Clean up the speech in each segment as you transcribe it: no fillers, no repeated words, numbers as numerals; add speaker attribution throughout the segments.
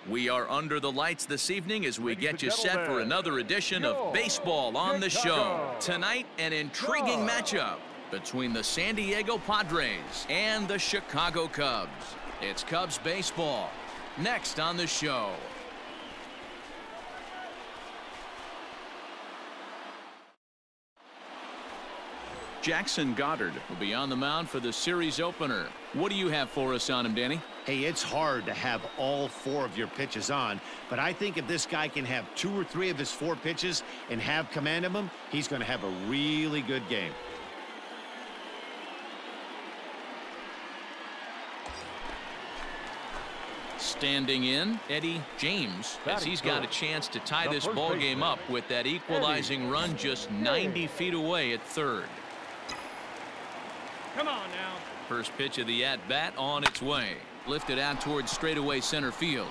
Speaker 1: We are under the lights this evening as we get you set for another edition of Baseball on the Show. Tonight, an intriguing matchup between the San Diego Padres and the Chicago Cubs. It's Cubs baseball next on the show. Jackson Goddard will be on the mound for the series opener. What do you have for us on him, Danny?
Speaker 2: Hey, it's hard to have all 4 of your pitches on, but I think if this guy can have 2 or 3 of his 4 pitches and have command of them, he's going to have a really good game.
Speaker 1: Standing in, Eddie James, as he's got a chance to tie this ball game up with that equalizing run just 90 feet away at third.
Speaker 3: Come on now.
Speaker 1: First pitch of the at-bat on its way. Lifted out towards straightaway center field.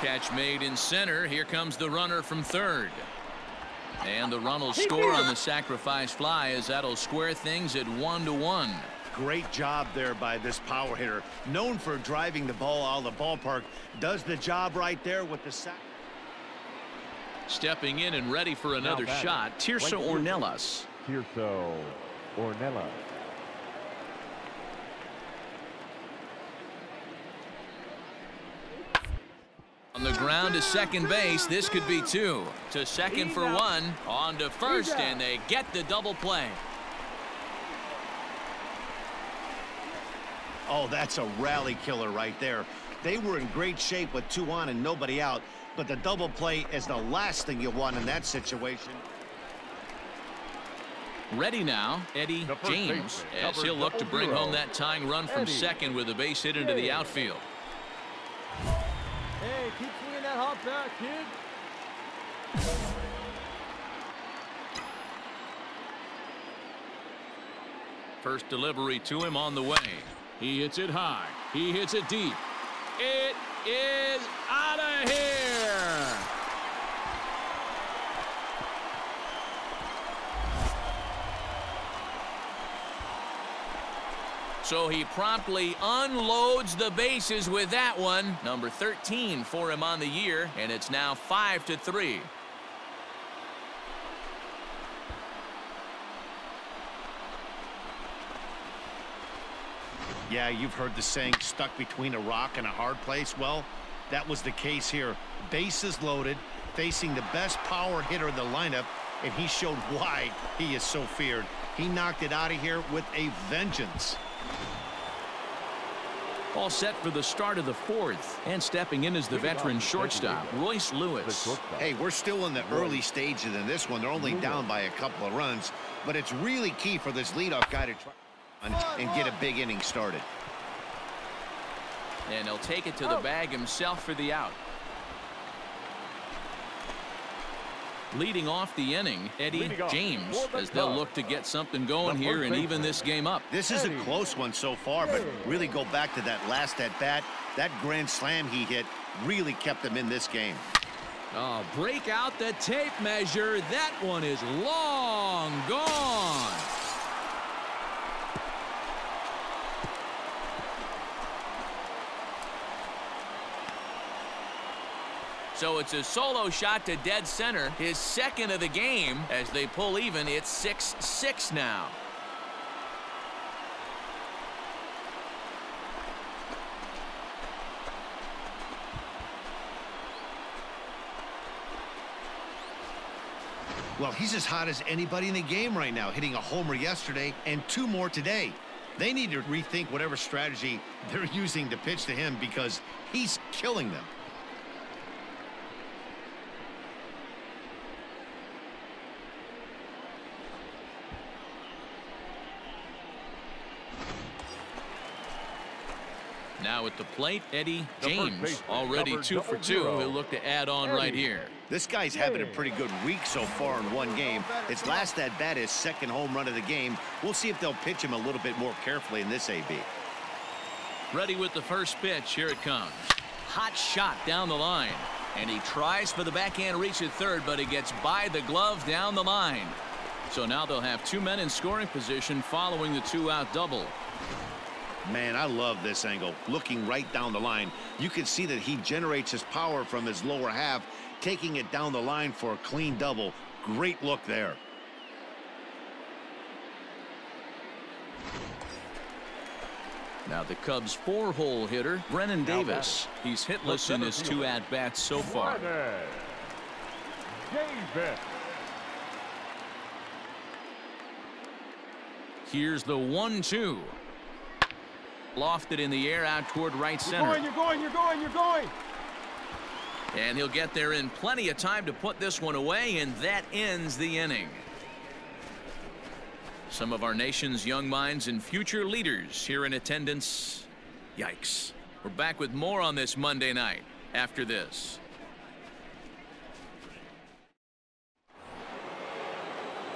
Speaker 1: Catch made in center. Here comes the runner from third. And the run will score on the sacrifice fly as that'll square things at 1-1.
Speaker 2: Great job there by this power hitter. Known for driving the ball out of the ballpark. Does the job right there with the sack.
Speaker 1: Stepping in and ready for another shot, Tirso Ornelas.
Speaker 4: Tirso Ornelas.
Speaker 1: On the ground to second base. This could be 2. To second for 1. On to first, and they get the double play.
Speaker 2: Oh, that's a rally killer right there. They were in great shape with 2 on and nobody out, but the double play is the last thing you want in that situation.
Speaker 1: Ready now, Eddie James, as he'll look to bring home that tying run from second with a base hit into the outfield.
Speaker 3: Hey, keep swinging that hop back, kid.
Speaker 1: First delivery to him on the way. He hits it high. He hits it deep. It is out of here. So he promptly unloads the bases with that one. Number 13 for him on the year, and it's now 5-3.
Speaker 2: Yeah, you've heard the saying, stuck between a rock and a hard place. Well, that was the case here. Bases loaded, facing the best power hitter in the lineup, and he showed why he is so feared. He knocked it out of here with a vengeance.
Speaker 1: All set for the start of the 4th, and stepping in is the veteran shortstop, Royce Lewis.
Speaker 2: Hey, we're still in the early stages in this one. They're only down by a couple of runs, but it's really key for this leadoff guy to try and get a big inning started.
Speaker 1: And he'll take it to the bag himself for the out. Leading off the inning, Eddie James, as they'll look to get something going here and even this game up.
Speaker 2: This is a close one so far, but really go back to that last at bat. That grand slam he hit really kept them in this game.
Speaker 1: Oh, break out the tape measure. That one is long gone. So it's a solo shot to dead center, his second of the game. As they pull even, it's 6-6 now.
Speaker 2: Well, he's as hot as anybody in the game right now, hitting a homer yesterday and 2 more today. They need to rethink whatever strategy they're using to pitch to him because he's killing them.
Speaker 1: Now at the plate, Eddie James, already 2 for 2. He'll look to add on right here.
Speaker 2: This guy's having a pretty good week so far in one game. His last at bat is second home run of the game. We'll see if they'll pitch him a little bit more carefully in this AB.
Speaker 1: Ready with the first pitch. Here it comes. Hot shot down the line. And he tries for the backhand reach at third, but he gets by the glove down the line. So now they'll have 2 men in scoring position following the 2-out double.
Speaker 2: Man, I love this angle. Looking right down the line, you can see that he generates his power from his lower half, taking it down the line for a clean double. Great look there.
Speaker 1: Now the Cubs' 4-hole hitter, Brennan Davis. He's hitless in his 2 at-bats so far.
Speaker 4: Davis.
Speaker 1: Here's the 1-2. Lofted in the air out toward right center.
Speaker 3: You're going.
Speaker 1: And he'll get there in plenty of time to put this one away, and that ends the inning. Some of our nation's young minds and future leaders here in attendance. Yikes. We're back with more on this Monday night after this.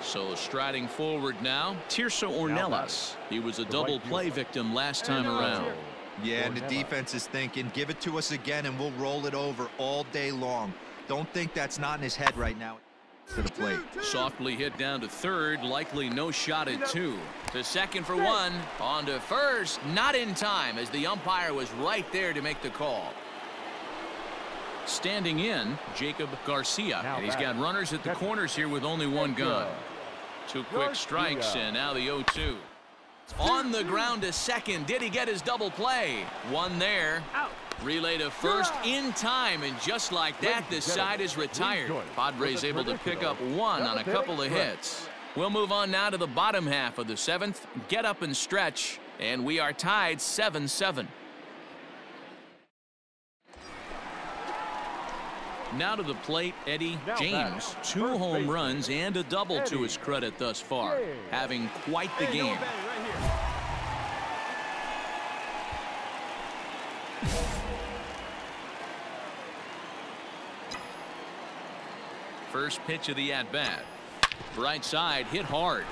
Speaker 1: So striding forward now, Tirso Ornelas. He was a double play victim last time around.
Speaker 5: Yeah, and the defense is thinking, give it to us again and we'll roll it over all day long. Don't think that's not in his head right now. To the plate.
Speaker 1: Softly hit down to third, likely no shot at 2. To second for 1, on to first, not in time as the umpire was right there to make the call. Standing in, Jacob Garcia, and he's got runners at the corners here with only 1 gun. 2 quick strikes, and now the 0-2. On the ground to second. Did he get his double play? 1 there. Relay to first in time, and just like that, this side is retired. Padres able to pick up 1 on a couple of hits. We'll move on now to the bottom half of the 7th. Get up and stretch, and we are tied 7-7. Now to the plate, Eddie James. 2 home runs and a double to his credit thus far. Having quite the game. First pitch of the at-bat. Right side, hit hard.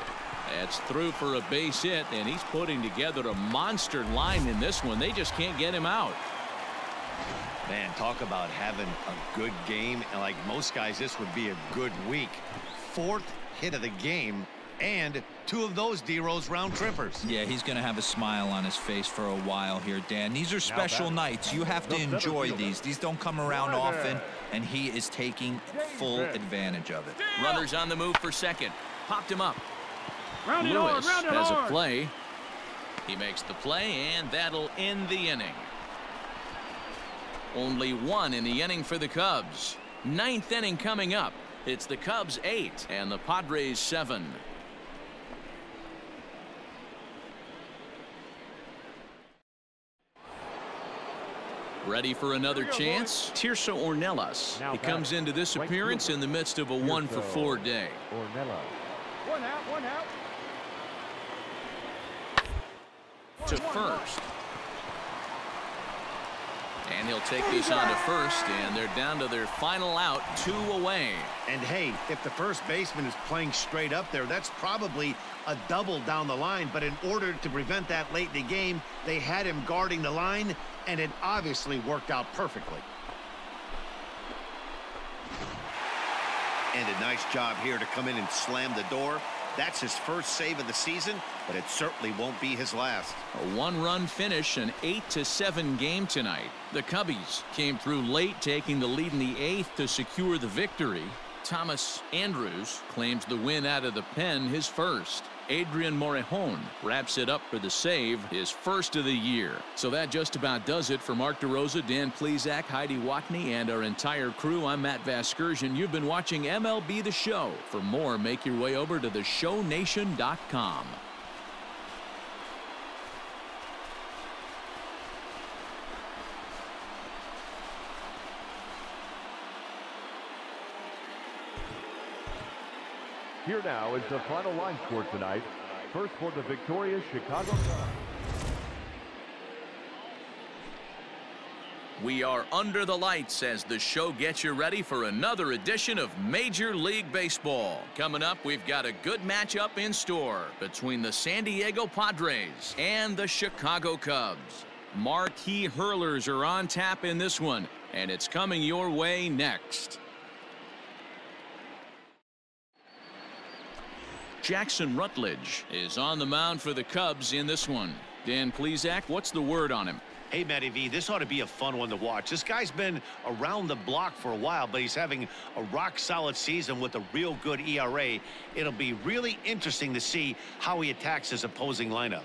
Speaker 1: That's through for a base hit, and he's putting together a monster line in this one. They just can't get him out.
Speaker 2: Man, talk about having a good game. And like most guys, this would be a good week. 4th hit of the game, and 2 of those D-Rose round trippers.
Speaker 5: Yeah, he's going to have a smile on his face for a while here, Dan. These are special nights. You have to enjoy these. These don't come around often, and he is taking full advantage of it.
Speaker 1: Runners on the move for second. Popped him up.
Speaker 3: Lewis
Speaker 1: has a play. He makes the play, and that'll end the inning. Only 1 in the inning for the Cubs. 9th inning coming up. It's the Cubs 8 and the Padres 7. Ready for another chance? Tirso Ornelas. He comes into this appearance in the midst of a 1-for-4 day.
Speaker 3: One out.
Speaker 1: To first. And he'll take this on to first, and they're down to their final out, 2 away.
Speaker 2: And hey, if the first baseman is playing straight up there, that's probably a double down the line. But in order to prevent that late in the game, they had him guarding the line, and it obviously worked out perfectly. And a nice job here to come in and slam the door. That's his first save of the season, but it certainly won't be his last.
Speaker 1: A 1-run finish, an 8-7 game tonight. The Cubbies came through late, taking the lead in the 8th to secure the victory. Thomas Andrews claims the win out of the pen, his first. Adrian Morejon wraps it up for the save, his first of the year. So that just about does it for Mark DeRosa, Dan Plesac, Heidi Watney, and our entire crew. I'm Matt Vasgersian. You've been watching MLB The Show. For more, make your way over to theshownation.com.
Speaker 4: Here now is the final line score tonight. First for the victorious Chicago Cubs.
Speaker 1: We are under the lights as the show gets you ready for another edition of Major League Baseball. Coming up, we've got a good matchup in store between the San Diego Padres and the Chicago Cubs. Marquee hurlers are on tap in this one, and it's coming your way next. Jackson Rutledge is on the mound for the Cubs in this one. Dan Plesac, what's the word on him?
Speaker 2: Hey, Matty V, this ought to be a fun one to watch. This guy's been around the block for a while, but he's having a rock-solid season with a real good ERA. It'll be really interesting to see how he attacks his opposing lineup.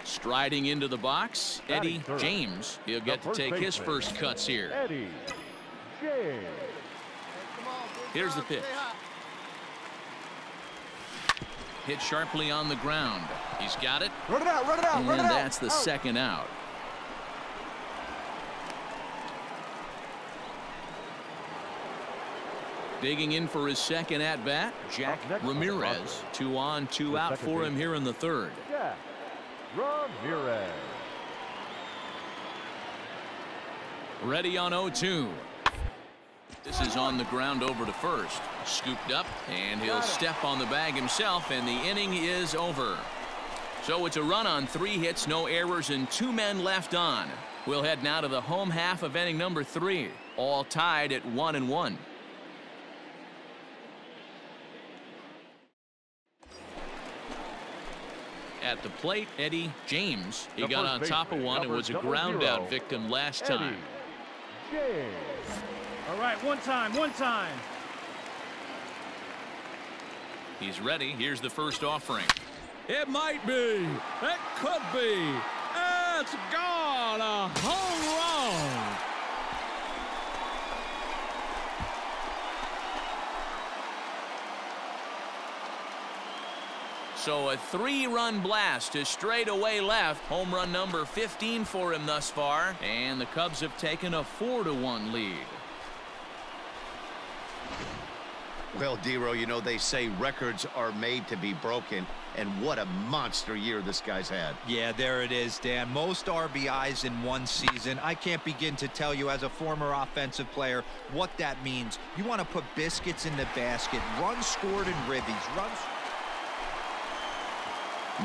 Speaker 1: Striding into the box, Eddie James. He'll get to take his first cuts here.
Speaker 4: Eddie James.
Speaker 1: Here's the pitch. Hit sharply on the ground. He's got it.
Speaker 3: Run it out, run it out,
Speaker 1: and
Speaker 3: run it out.
Speaker 1: That's the second out. Digging in for his second at-bat, Jack Ramirez. 2 on, 2 out for him here in the third.
Speaker 4: Jack Ramirez.
Speaker 1: Ready on 0-2. This is on the ground over to first. Scooped up, and he'll step on the bag himself, and the inning is over. So it's a run on 3 hits, no errors, and 2 men left on. We'll head now to the home half of inning number 3. All tied at 1-1. At the plate, Eddie James. He got on top of one and was a ground-out victim last time.
Speaker 4: James.
Speaker 3: All right, one time, one time.
Speaker 1: He's ready. Here's the first offering.
Speaker 3: It might be. It could be. It's gone. A home run.
Speaker 1: So a 3-run blast to straightaway left. Home run number 15 for him thus far. And the Cubs have taken a 4-1 lead.
Speaker 2: Well, Dero, you know, they say records are made to be broken, and what a monster year this guy's had.
Speaker 5: Yeah, there it is, Dan. Most RBIs in one season. I can't begin to tell you as a former offensive player what that means. You want to put biscuits in the basket. Runs scored in ribbies. Runs.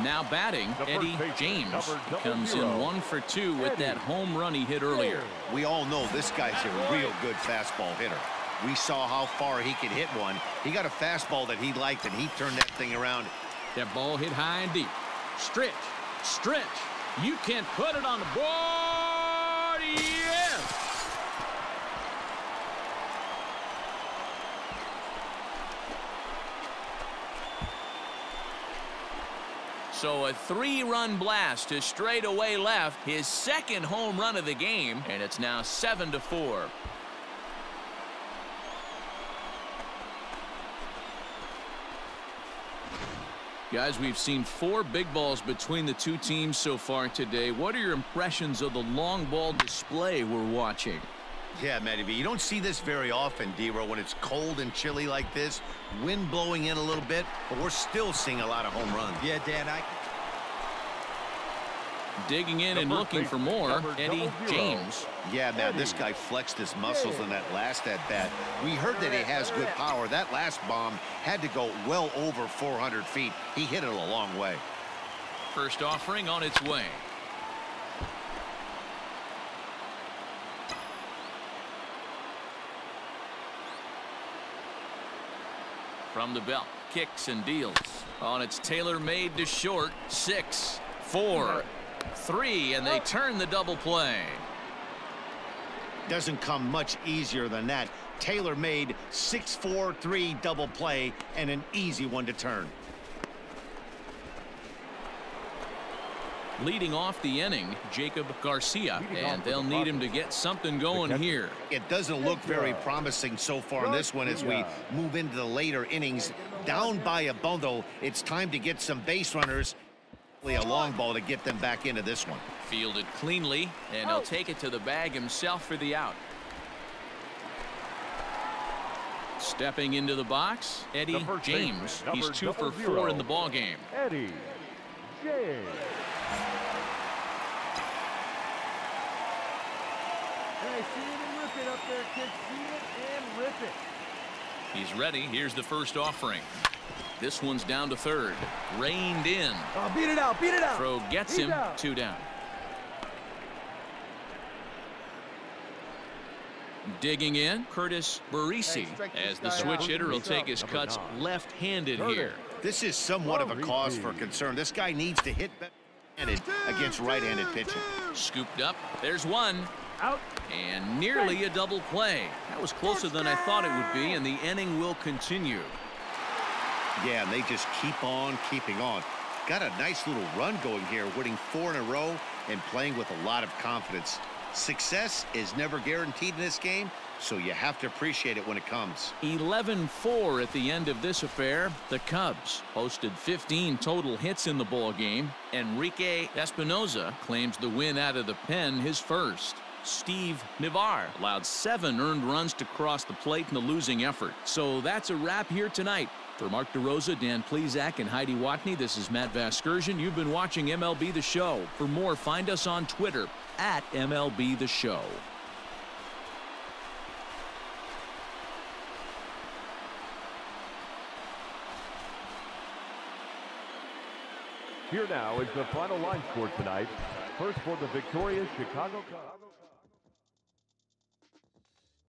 Speaker 1: Now batting, Eddie James comes in 1 for 2 with that home run he hit earlier.
Speaker 2: We all know this guy's a real good fastball hitter. We saw how far he could hit one. He got a fastball that he liked, and he turned that thing around.
Speaker 3: That ball hit high and deep. Stretch, stretch. You can't put it on the board. Yes.
Speaker 1: So a 3-run blast to straightaway left, his second home run of the game, and it's now 7-4. Guys, we've seen 4 big balls between the two teams so far today. What are your impressions of the long ball display we're watching?
Speaker 2: Yeah, Matty V, you don't see this very often, Dero, when it's cold and chilly like this. Wind blowing in a little bit, but we're still seeing a lot of home runs.
Speaker 5: Yeah, Dan,
Speaker 1: Digging in and looking for more, Eddie James.
Speaker 2: Yeah, man, this guy flexed his muscles in that last at-bat. We heard that he has good power. That last bomb had to go well over 400 feet. He hit it a long way.
Speaker 1: First offering on its way. From the belt, kicks and deals. On its tailor-made to short, 6, 4, 3, and they turn the double play.
Speaker 2: Doesn't come much easier than that. Tailor-made 6-4-3 double play, and an easy one to turn.
Speaker 1: Leading off the inning, Jacob Garcia, and they'll need him to get something going here.
Speaker 2: It doesn't look very promising so far in this one as we move into the later innings. Down by a bundle, it's time to get some base runners. A long ball to get them back into this one.
Speaker 1: Fielded cleanly, and he'll take it to the bag himself for the out. Stepping into the box, Eddie James. He's 2 for 4 in the ball game.
Speaker 4: Eddie James.
Speaker 3: Hey, see it and rip it up there, kids. See it and rip it.
Speaker 1: He's ready. Here's the first offering. This one's down to third. Reined in.
Speaker 3: Oh, beat it out, beat it out.
Speaker 1: Throw gets him, 2 down. Digging in, Curtis Barisi, as the switch hitter will take his cuts left-handed here.
Speaker 2: This is somewhat of a cause for concern. This guy needs to hit better against right-handed pitching.
Speaker 1: Scooped up. There's one.
Speaker 4: Out.
Speaker 1: And nearly a double play. That was closer than I thought it would be, and the inning will continue.
Speaker 2: Yeah, and they just keep on keeping on. Got a nice little run going here, winning 4 in a row and playing with a lot of confidence. Success is never guaranteed in this game, so you have to appreciate it when it comes.
Speaker 1: 11-4 at the end of this affair. The Cubs posted 15 total hits in the ball game. Enrique Espinoza claims the win out of the pen, his first. Steve Navar allowed 7 earned runs to cross the plate in the losing effort. So that's a wrap here tonight. For Mark DeRosa, Dan Plesac, and Heidi Watney, this is Matt Vasgersian. You've been watching MLB The Show. For more, find us on Twitter at MLB The Show.
Speaker 4: Here now is the final line score tonight. First for the victorious Chicago Cubs.